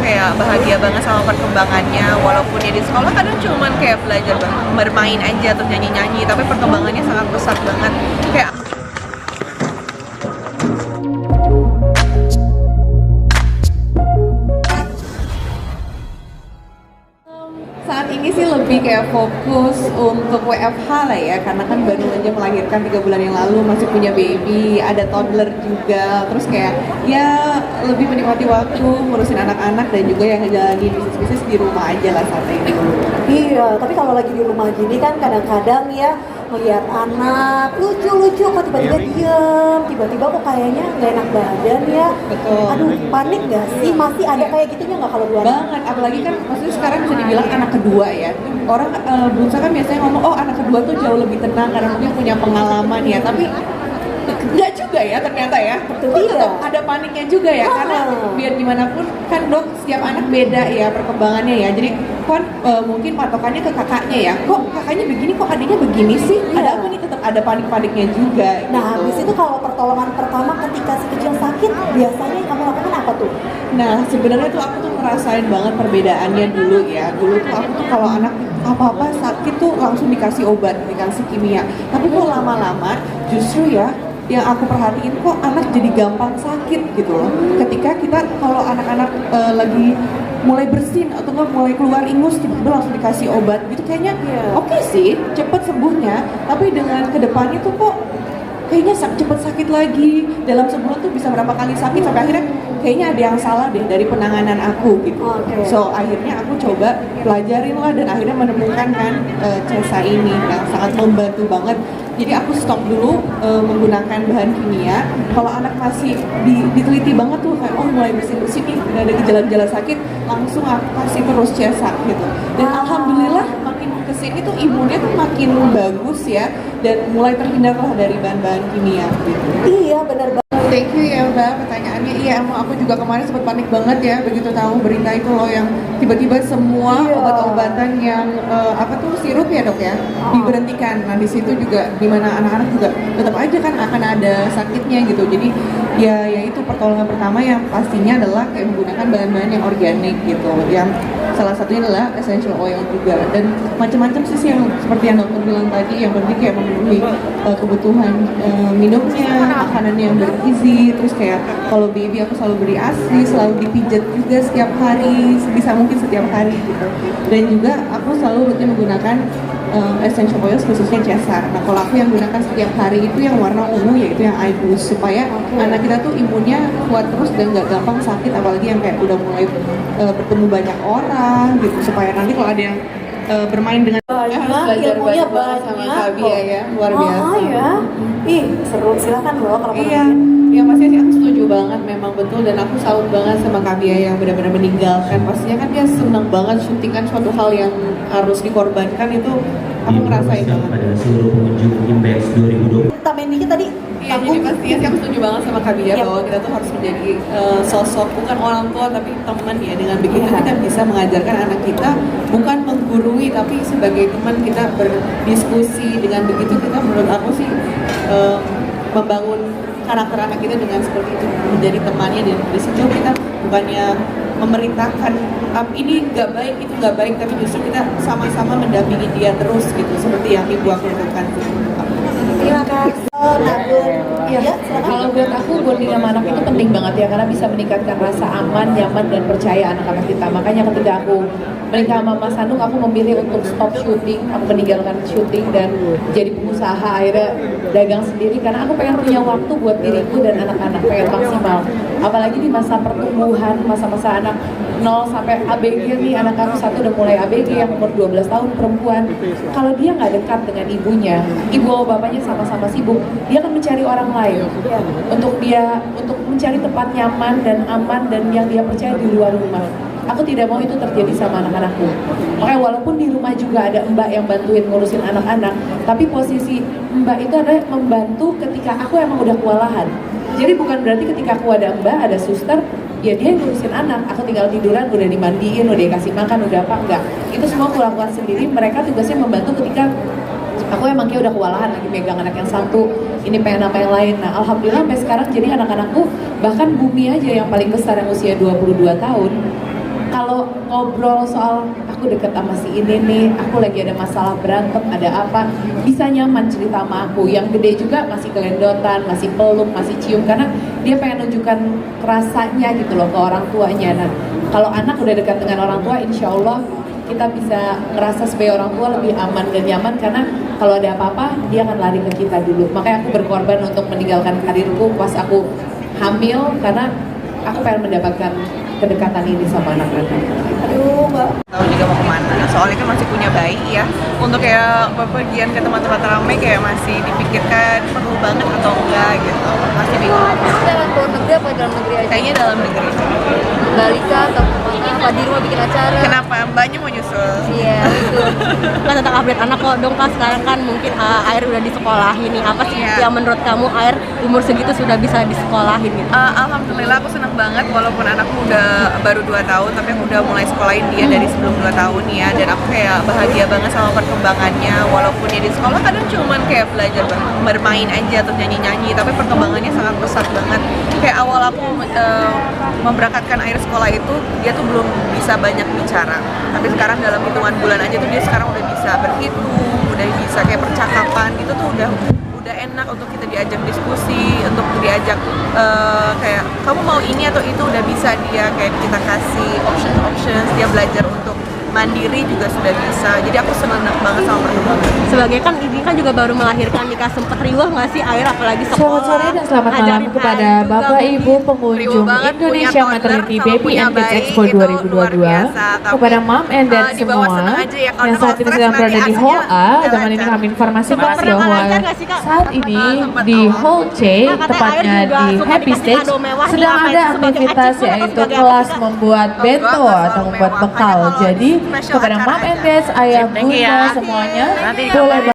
kayak bahagia banget sama perkembangannya. Walaupun dia di sekolah kadang cuman kayak belajar bermain aja atau nyanyi-nyanyi, tapi perkembangannya sangat pesat banget. Kayak saat ini sih lebih kayak fokus untuk WFH lah ya, karena kan baru aja melahirkan 3 bulan yang lalu, masih punya baby, ada toddler juga, terus kayak ya lebih menikmati waktu ngurusin anak-anak dan juga yang ngejalanin bisnis-bisnis di rumah aja lah saat ini. Iya, tapi kalau lagi di rumah gini kan kadang-kadang ya melihat anak lucu-lucu kok tiba-tiba diem, tiba-tiba kok kayaknya nggak enak badan ya. Betul. Aduh, panik nggak sih? Masih ada kayak gitunya nggak kalau dua anak? Banget, apalagi kan maksudnya sekarang bisa dibilang anak kedua ya. Orang berusaha kan biasanya ngomong, oh anak kedua tuh jauh lebih tenang karena mungkin punya pengalaman ya, tapi enggak juga ya ternyata ya. Betul, Kok iya. tetap ada paniknya juga ya, karena biar gimana pun kan dok, setiap anak beda ya perkembangannya ya. Jadi kan mungkin patokannya ke kakaknya ya, kok kakaknya begini, kok adiknya begini sih, Iya. ada apa nih, tetap ada panik-paniknya juga Nah, gitu. habis itu kalau pertolongan pertama ketika si kecil sakit, biasanya yang kamu lakukan apa tuh? Nah, sebenarnya tuh aku tuh ngerasain banget perbedaannya dulu ya. Dulu tuh aku tuh kalau anak apa-apa sakit tuh langsung dikasih obat, dikasih kimia. Tapi kok lama-lama justru ya yang aku perhatiin kok anak jadi gampang sakit gitu loh. Ketika kita kalau anak-anak lagi mulai bersin atau nggak mulai keluar ingus tiba-tiba langsung dikasih obat gitu, kayaknya Iya. oke sih cepet sembuhnya, tapi dengan kedepannya tuh kok kayaknya cepet sakit lagi, dalam sebulan tuh bisa berapa kali sakit, sampai akhirnya kayaknya ada yang salah deh dari penanganan aku gitu. Oke. So akhirnya aku coba pelajarin lah dan akhirnya menemukan kan CESA ini yang sangat membantu banget. Jadi aku stop dulu menggunakan bahan kimia. Kalau anak masih diteliti banget tuh kayak oh mulai bersin-bersin nih, udah ada gejala-gejala sakit, langsung aku kasih terus CESA gitu. Dan alhamdulillah makin kesini tuh imunnya tuh makin bagus ya, dan mulai terhindar lah dari bahan-bahan kimia gitu. Iya, benar banget. Thank you ya Mbak pertanyaannya. Iya emang aku juga kemarin sempat panik banget ya begitu tahu berita itu loh, yang tiba-tiba semua Iya. obat-obatan yang apa tuh sirup ya dok ya diberhentikan. Nah di situ juga dimana anak-anak juga tetap aja kan akan ada sakitnya gitu. Jadi ya itu pertolongan pertama yang pastinya adalah kayak menggunakan bahan-bahan yang organik gitu. Yang salah satunya adalah essential oil juga, dan macam-macam sih yang seperti yang dokter bilang tadi, yang penting kayak memenuhi kebutuhan minumnya, makanan yang bergizi, terus kayak kalau baby aku selalu beri ASI, selalu dipijat juga setiap hari, sebisa mungkin setiap hari gitu. Dan juga aku selalu rutin menggunakan essential oils khususnya CESA. Nah kalau aku yang gunakan setiap hari itu yang warna ungu, yaitu yang eye boost, supaya anak kita tuh imunnya kuat terus dan nggak gampang sakit, apalagi yang kayak udah mulai bertemu banyak orang gitu, supaya nanti kalau ada yang bermain dengan Banyak, harus belajar ilmunya banget sama banyak Kabia kok. ya, luar Oh, biasa. ya. Ih, seru, silakan loh kalau mau Iya, nanya. ya pasti sih aku setuju banget, memang betul, dan aku salut banget sama Kabia yang benar-benar meninggalkan. Pastinya kan dia senang banget syuting kan, suatu hal yang harus dikorbankan itu aku ngerasain banget. Pada seluruh pengunjung Impex 2020. Tambahin dikit tadi. Iya, jadi pastinya sih aku setuju banget sama Kabia Iya. bahwa kita tuh harus menjadi sosok bukan orang tua tapi teman ya. Dengan begitu Iya. kita bisa mengajarkan anak kita, bukan menggurui tapi sebagai teman kita berdiskusi. Dengan begitu kita menurut aku sih membangun karakter anak kita dengan seperti itu, menjadi temannya, dan di situ kita bukannya memerintahkan ini nggak baik, itu nggak baik, tapi justru kita sama-sama mendampingi dia terus gitu, seperti yang ibu aku lakukan. Terima kasih. Iya, Ya, silakan. kalau buat aku bonding sama anak itu penting banget ya, karena bisa meningkatkan rasa aman, nyaman, dan percaya anak-anak kita. Makanya ketika aku menikah sama Mas Hanung, aku memilih untuk stop syuting, aku meninggalkan syuting dan jadi pengusaha, akhirnya dagang sendiri, karena aku pengen punya waktu buat diriku dan anak-anak, pengen maksimal. Apalagi di masa pertumbuhan, masa-masa anak 0 sampai ABG nih, anak aku satu udah mulai ABG yang umur 12 tahun perempuan. Kalau dia nggak dekat dengan ibunya, ibu atau bapaknya sama-sama sibuk, dia akan mencari orang lain untuk mencari tempat nyaman dan aman dan yang dia percaya di luar rumah. Aku tidak mau itu terjadi sama anak-anakku. Makanya walaupun di rumah juga ada mbak yang bantuin ngurusin anak-anak, tapi posisi mbak itu adalah membantu ketika aku emang udah kewalahan. Jadi bukan berarti ketika aku ada mbak, ada suster, ya dia yang ngurusin anak, aku tinggal tiduran, udah dimandiin, udah dikasih makan, udah apa, enggak. Itu semua aku lakukan sendiri, mereka tugasnya membantu ketika aku emang kayak udah kewalahan lagi megang anak yang satu, ini pengen apa yang lain. Nah alhamdulillah sampai sekarang jadi anak-anakku, bahkan Bumi aja yang paling besar yang usia 22 tahun, kalau ngobrol soal aku deket sama si ini nih, aku lagi ada masalah berantem, ada apa, bisa nyaman cerita sama aku. Yang gede juga masih kelendotan, masih peluk, masih cium, karena dia pengen nunjukkan rasanya gitu loh ke orang tuanya. Nah, kalau anak udah dekat dengan orang tua, insya Allah kita bisa ngerasa sebagai orang tua lebih aman dan nyaman, karena kalau ada apa-apa dia akan lari ke kita dulu. Makanya aku berkorban untuk meninggalkan karirku pas aku hamil, karena aku pengen mendapatkan kedekatan ini sama anak-anak. Aduh, Mbak. Tahu juga mau kemana, soalnya kan masih punya bayi ya. Untuk kayak bepergian ke tempat-tempat ramai kayak masih dipikirkan perlu banget atau enggak gitu, masih bingung. Dalam luar negeri apa dalam negeri aja? Kayaknya dalam negeri. Balika atau kemana? Apa di rumah bikin acara? Kenapa mbaknya mau nyusul? Iya, itu. Kan tentang update anak kok dong, Kak. Sekarang kan mungkin Air udah disekolahin nih. Apa sih Iya. yang menurut kamu Air umur segitu sudah bisa disekolahin gitu? Alhamdulillah aku senang banget walaupun anakku udah baru 2 tahun, tapi aku udah mulai sekolahin dia dari sebelum 2 tahun ya. Dan aku kayak bahagia banget sama perkembangannya, walaupun dia di sekolah kadang cuman kayak belajar bermain aja atau nyanyi-nyanyi, tapi perkembangannya sangat pesat banget. Kayak awal aku memberangkatkan Air sekolah itu dia tuh belum bisa banyak bicara, tapi sekarang dalam hitungan bulan aja tuh dia sekarang udah bisa berhitung, udah bisa kayak percakapan itu tuh udah enak untuk kita diajak diskusi, untuk diajak kayak kamu mau ini atau itu, udah bisa dia kayak kita kasih options, dia belajar untuk mandiri juga sudah bisa. Jadi aku senang banget sama perkembangan. Sebagai kan ini kan juga baru melahirkan nikah, sempet riuh nggak sih Air apalagi sekolah? Selamat sore dan selamat malam ngajarin kepada Air juga Bapak mungkin. Ibu pengunjung banget Indonesia punya Maternity toddler Baby sama and Kids punya Expo bayi, itu luar 2022, biasa. Tapi, kepada Mom and Dad di bawah semua seneng aja ya, kalau yang saat ini stres sedang nanti berada di Hall A, hasilnya dengan ini lancar. kami informasikan Sempat pernah bahwa lancar nggak sih, Kak? saat ini Sempat di awal. Hall C, Katanya tepatnya Air juga di suka Happy dikasih Stage, kado mewah nih, sedang apa ada itu sebagai aktivitas achievement atau yaitu sebagai apa kelas sih, Kak? membuat bento Enggak atau selalu membuat mewah. bekal. Hanya kalau Jadi special kepada acara Mom and aja. Dad, ayah Thank you bunda ya. semuanya Nanti boleh